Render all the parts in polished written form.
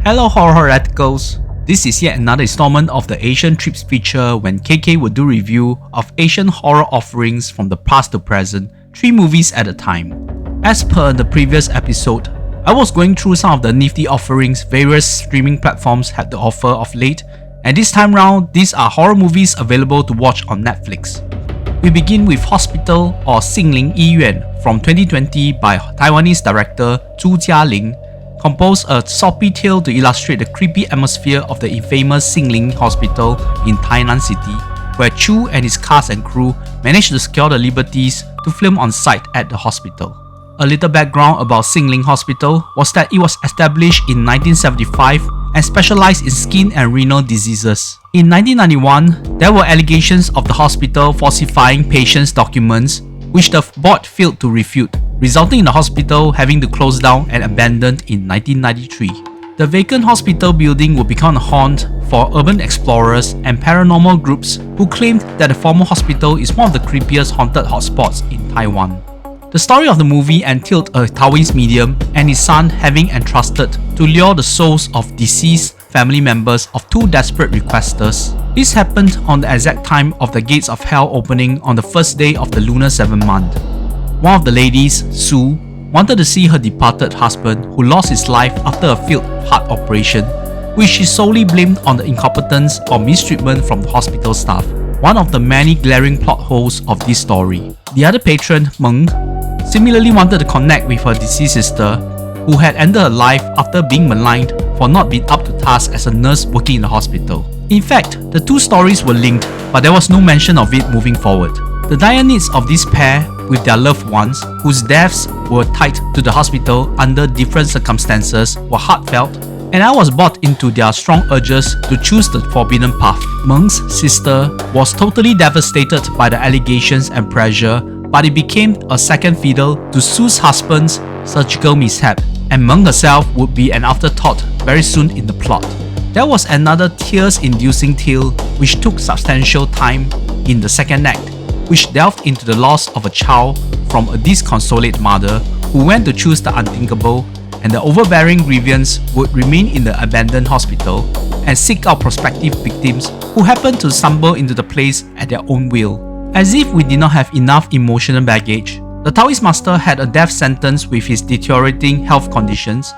Hello horror radicals! This is yet another installment of the Asian Trips feature when KK will do review of Asian horror offerings from the past to present, 3 movies at a time. As per the previous episode, I was going through some of the nifty offerings various streaming platforms had to offer of late, and this time round, these are horror movies available to watch on Netflix. We begin with Hospital or杏林醫院from 2020 by Taiwanese director Zhu Jialing, composed a soppy tale to illustrate the creepy atmosphere of the infamous杏林Hospital in Tainan City, where Chu and his cast and crew managed to secure the liberties to film on site at the hospital. A little background about杏林Hospital was that it was established in 1975 and specialized in skin and renal diseases. In 1991, there were allegations of the hospital falsifying patients' documents, which the board failed to refute, resulting in the hospital having to close down and abandoned in 1993. The vacant hospital building would become a haunt for urban explorers and paranormal groups who claimed that the former hospital is one of the creepiest haunted hotspots in Taiwan. The story of the movie entailed a Taoist medium and his son having entrusted to lure the souls of deceased family members of 2 desperate requesters. This happened on the exact time of the gates of hell opening on the first day of the lunar 7th month. One of the ladies, Sue, wanted to see her departed husband who lost his life after a failed heart operation, which she solely blamed on the incompetence or mistreatment from the hospital staff, one of the many glaring plot holes of this story. The other patron, Meng, similarly wanted to connect with her deceased sister, who had ended her life after being maligned for not being up to task as a nurse working in the hospital. In fact, the 2 stories were linked, but there was no mention of it moving forward. The dire needs of this pair with their loved ones, whose deaths were tied to the hospital under different circumstances, were heartfelt, and I was bought into their strong urges to choose the forbidden path. Meng's sister was totally devastated by the allegations and pressure, but it became a second fiddle to Sue's husband's surgical mishap, and Meng herself would be an afterthought very soon in the plot. There was another tears-inducing tale which took substantial time in the second act, which delved into the loss of a child from a disconsolate mother who went to choose the unthinkable, and the overbearing grievance would remain in the abandoned hospital and seek out prospective victims who happened to stumble into the place at their own will. As if we did not have enough emotional baggage, the Taoist master had a death sentence with his deteriorating health conditions,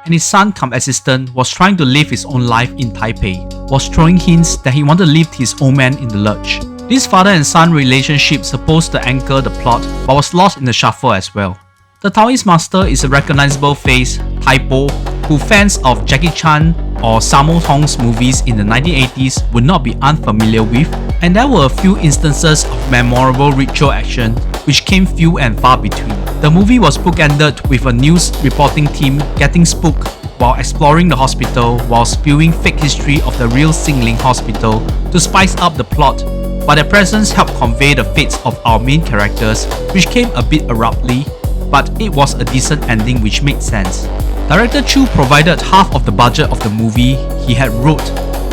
and his son-cum-assistant was trying to live his own life in Taipei, was throwing hints that he wanted to leave his old man in the lurch. This father and son relationship supposed to anchor the plot, but was lost in the shuffle as well. The Taoist master is a recognizable face, Taipo, who fans of Jackie Chan or Sammo Hung's movies in the 1980s would not be unfamiliar with, and there were a few instances of memorable ritual action which came few and far between. The movie was bookended with a news reporting team getting spooked while exploring the hospital while spewing fake history of the real杏林Hospital to spice up the plot, but their presence helped convey the fates of our main characters, which came a bit abruptly, but it was a decent ending which made sense. Director Chu provided half of the budget of the movie he had wrote,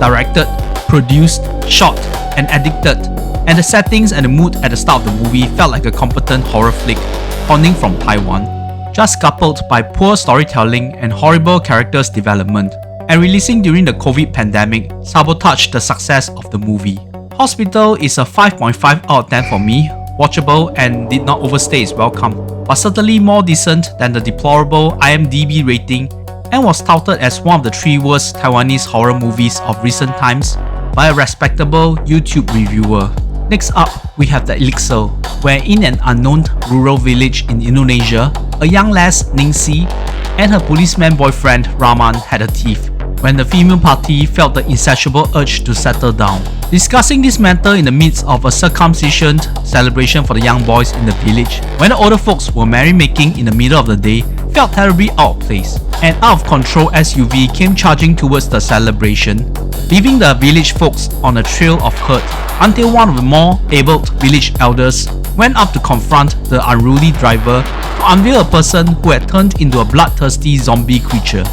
directed, produced, shot, and edited, and the settings and the mood at the start of the movie felt like a competent horror flick spawning from Taiwan, just coupled by poor storytelling and horrible characters development, and releasing during the COVID pandemic sabotaged the success of the movie. Hospital is a 5.5 out of 10 for me, watchable and did not overstay its welcome, but certainly more decent than the deplorable IMDb rating, and was touted as one of the 3 worst Taiwanese horror movies of recent times by a respectable YouTube reviewer. Next up, we have the Elixir, where in an unknown rural village in Indonesia, a young lass, Ningsi, and her policeman boyfriend, Rahman, had a tiff, when the female party felt the insatiable urge to settle down. Discussing this matter in the midst of a circumcision celebration for the young boys in the village, when the older folks were merrymaking in the middle of the day, felt terribly out of place. An out-of-control SUV came charging towards the celebration, leaving the village folks on a trail of hurt, until one of the more abled village elders went up to confront the unruly driver to unveil a person who had turned into a bloodthirsty zombie creature.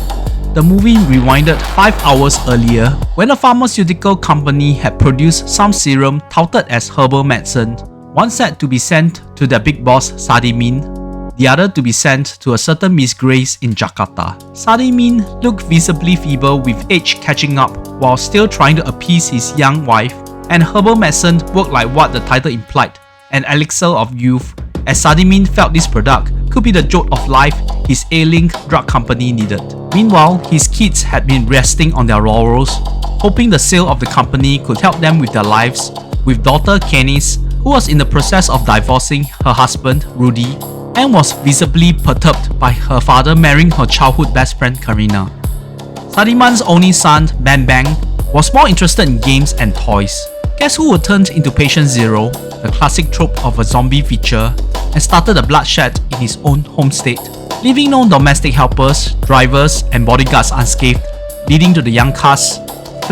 The movie rewinded 5 hours earlier when a pharmaceutical company had produced some serum touted as herbal medicine, one said to be sent to their big boss Sadimin, the other to be sent to a certain Miss Grace in Jakarta. Sadimin looked visibly feeble with age catching up while still trying to appease his young wife, and herbal medicine worked like what the title implied, an elixir of youth, as Sadimin felt this product could be the jolt of life his ailing drug company needed. Meanwhile, his kids had been resting on their laurels, hoping the sale of the company could help them with their lives, with daughter Kennis, who was in the process of divorcing her husband, Rudy, and was visibly perturbed by her father marrying her childhood best friend, Karina. Sadiman's only son, Bang Bang, was more interested in games and toys. Guess who would turn into Patient Zero, the classic trope of a zombie feature, and started a bloodshed in his own home state, leaving no domestic helpers, drivers, and bodyguards unscathed, leading to the young cast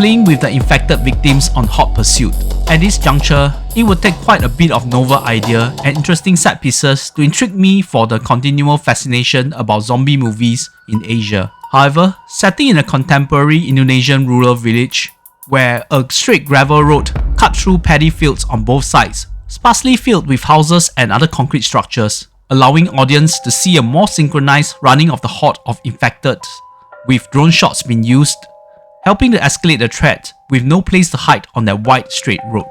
fleeing with the infected victims on hot pursuit. At this juncture, it would take quite a bit of novel idea and interesting set pieces to intrigue me for the continual fascination about zombie movies in Asia. However, setting in a contemporary Indonesian rural village, where a straight gravel road cut through paddy fields on both sides, sparsely filled with houses and other concrete structures, allowing audience to see a more synchronized running of the horde of infected, with drone shots being used, helping to escalate the threat with no place to hide on that wide straight road.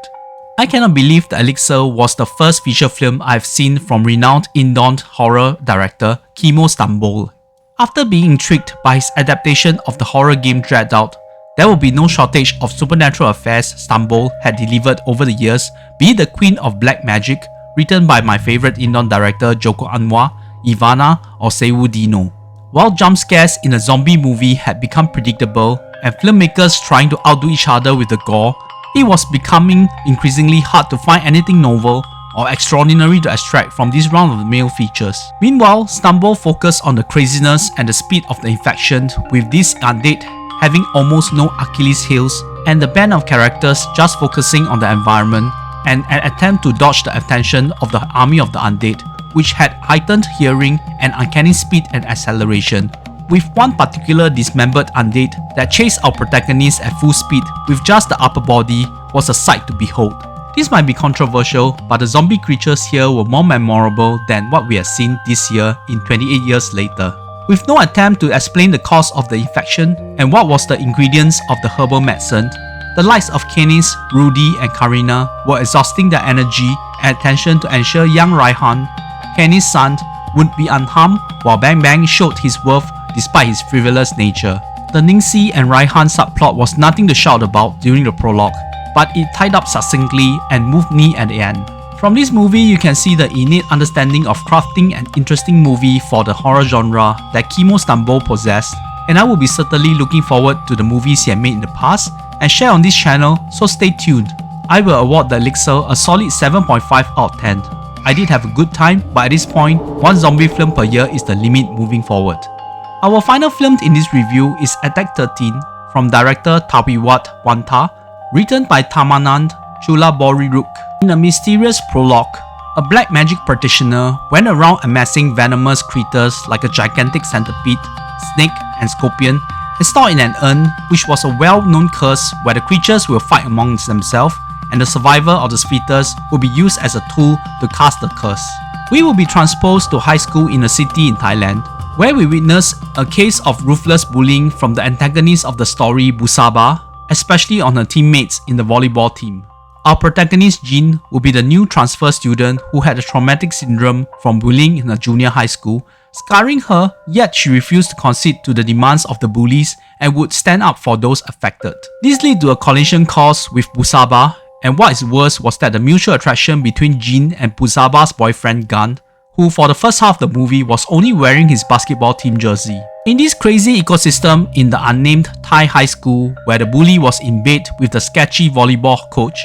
I cannot believe the Elixir was the first feature film I've seen from renowned Indon horror director Kimo Stambol. After being intrigued by his adaptation of the horror game Dread Out, there will be no shortage of supernatural affairs Stambol had delivered over the years, be it The Queen of Black Magic, written by my favourite Indon director Joko Anwar, Ivana, or Sewu Dino. While jump scares in a zombie movie had become predictable, and filmmakers trying to outdo each other with the gore, it was becoming increasingly hard to find anything novel or extraordinary to extract from these round-of-the-mill features. Meanwhile, Stambol focused on the craziness and the speed of the infection, with this undead having almost no Achilles heels, and the band of characters just focusing on the environment, and an attempt to dodge the attention of the army of the undead, which had heightened hearing and uncanny speed and acceleration, with one particular dismembered undead that chased our protagonist at full speed with just the upper body was a sight to behold. This might be controversial, but the zombie creatures here were more memorable than what we have seen this year in 28 years later. With no attempt to explain the cause of the infection and what was the ingredients of the herbal medicine, the likes of Kennis, Rudy, and Karina were exhausting their energy and attention to ensure young Raihan, Kennis' son, would be unharmed, while Bang Bang showed his worth despite his frivolous nature. The Ningsi and Raihan subplot was nothing to shout about during the prologue, but it tied up succinctly and moved me at the end. From this movie, you can see the innate understanding of crafting an interesting movie for the horror genre that Kimo Stambol possessed, and I will be certainly looking forward to the movies he had made in the past and share on this channel, so stay tuned. I will award the Elixir a solid 7.5 out of 10. I did have a good time, but at this point, one zombie film per year is the limit moving forward. Our final film in this review is Attack 13 from director Tawiwat Wanta, written by Tamanand Chulaboriruk. In a mysterious prologue, a black magic practitioner went around amassing venomous creatures like a gigantic centipede, snake, and scorpion, and stored in an urn, which was a well-known curse where the creatures will fight amongst themselves, and the survivor of the fetus will be used as a tool to cast the curse. We will be transposed to high school in a city in Thailand, where we witness a case of ruthless bullying from the antagonist of the story, Busaba, especially on her teammates in the volleyball team. Our protagonist Jin will be the new transfer student who had a traumatic syndrome from bullying in a junior high school, scarring her, yet she refused to concede to the demands of the bullies and would stand up for those affected. This led to a collision course with Busaba, and what is worse was that the mutual attraction between Jin and Busaba's boyfriend Gun, who for the first half of the movie was only wearing his basketball team jersey. In this crazy ecosystem in the unnamed Thai high school, where the bully was in bed with the sketchy volleyball coach,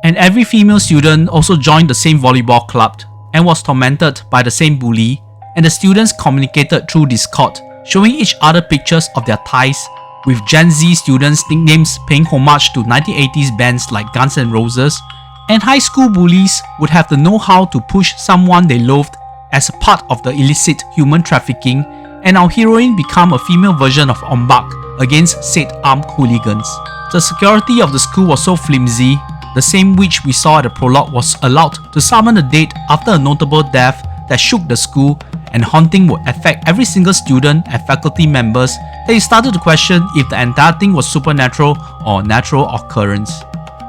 and every female student also joined the same volleyball club and was tormented by the same bully, and the students communicated through Discord, showing each other pictures of their thighs, with Gen Z students' nicknames paying homage to 1980s bands like Guns N' Roses, and high school bullies would have the know-how to push someone they loathed as a part of the illicit human trafficking, and our heroine become a female version of Ombak against said armed hooligans. The security of the school was so flimsy, the same witch we saw at the prologue was allowed to summon the dead after a notable death that shook the school and haunting would affect every single student and faculty members that you started to question if the entire thing was supernatural or natural occurrence.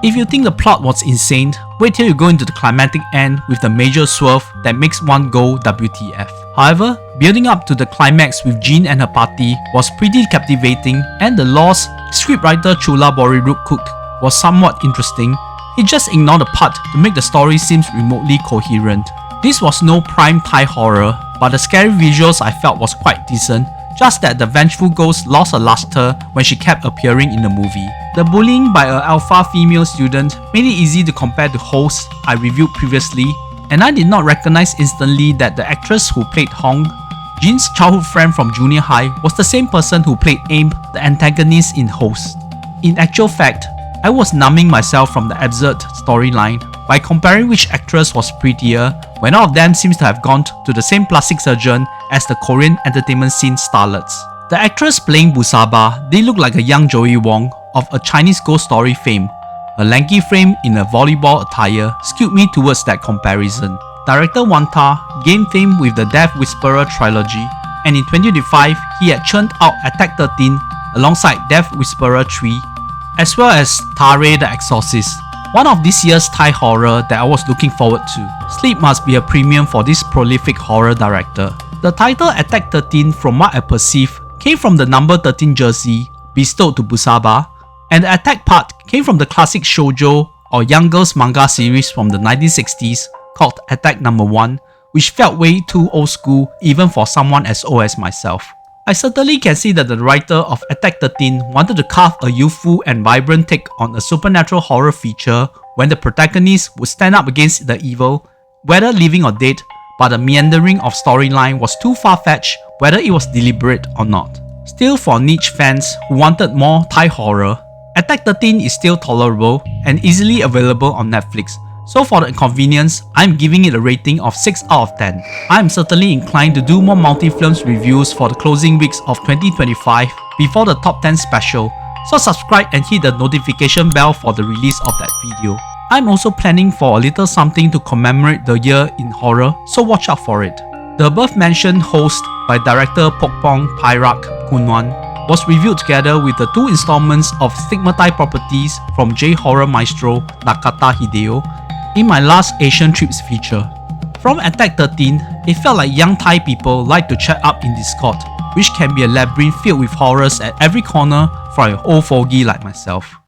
If you think the plot was insane, wait till you go into the climactic end with the major swerve that makes one go WTF. However, building up to the climax with Jean and her party was pretty captivating, and the loss scriptwriter Chula Boriruk cooked was somewhat interesting. He just ignored the part to make the story seem remotely coherent. This was no prime Thai horror, but the scary visuals I felt was quite decent, just that the vengeful ghost lost her luster when she kept appearing in the movie. The bullying by an alpha female student made it easy to compare to Host I reviewed previously, and I did not recognize instantly that the actress who played Hong, Jin's childhood friend from junior high, was the same person who played Aim, the antagonist in Host. In actual fact, I was numbing myself from the absurd storyline by comparing which actress was prettier when all of them seems to have gone to the same plastic surgeon as the Korean entertainment scene starlets. The actress playing Busaba did look like a young Joey Wong of a Chinese ghost story fame. Her lanky frame in a volleyball attire skewed me towards that comparison. Director Wanta gained fame with the Death Whisperer trilogy, and in 2025 he had churned out Attack 13 alongside Death Whisperer 3, as well as Tare the Exorcist, one of this year's Thai horror that I was looking forward to. Sleep must be a premium for this prolific horror director. The title Attack 13, from what I perceive, came from the number 13 jersey bestowed to Busaba, and the attack part came from the classic shoujo or young girls manga series from the 1960s called Attack No. 1, which felt way too old school even for someone as old as myself. I certainly can see that the writer of Attack 13 wanted to carve a youthful and vibrant take on a supernatural horror feature when the protagonist would stand up against the evil, whether living or dead, but the meandering of storyline was too far-fetched whether it was deliberate or not. Still, for niche fans who wanted more Thai horror, Attack 13 is still tolerable and easily available on Netflix, so for the convenience, I'm giving it a rating of 6 out of 10. I'm certainly inclined to do more multi-films reviews for the closing weeks of 2025 before the top 10 special, so subscribe and hit the notification bell for the release of that video. I'm also planning for a little something to commemorate the year in horror, so watch out for it. The above mentioned Host by director Pokpong Pairak Kunwan was reviewed together with the 2 installments of Stigmatized Properties from J-horror maestro Nakata Hideo in my last Asian Trips feature. From Attack 13, it felt like young Thai people like to chat up in Discord, which can be a labyrinth filled with horrors at every corner for an old fogey like myself.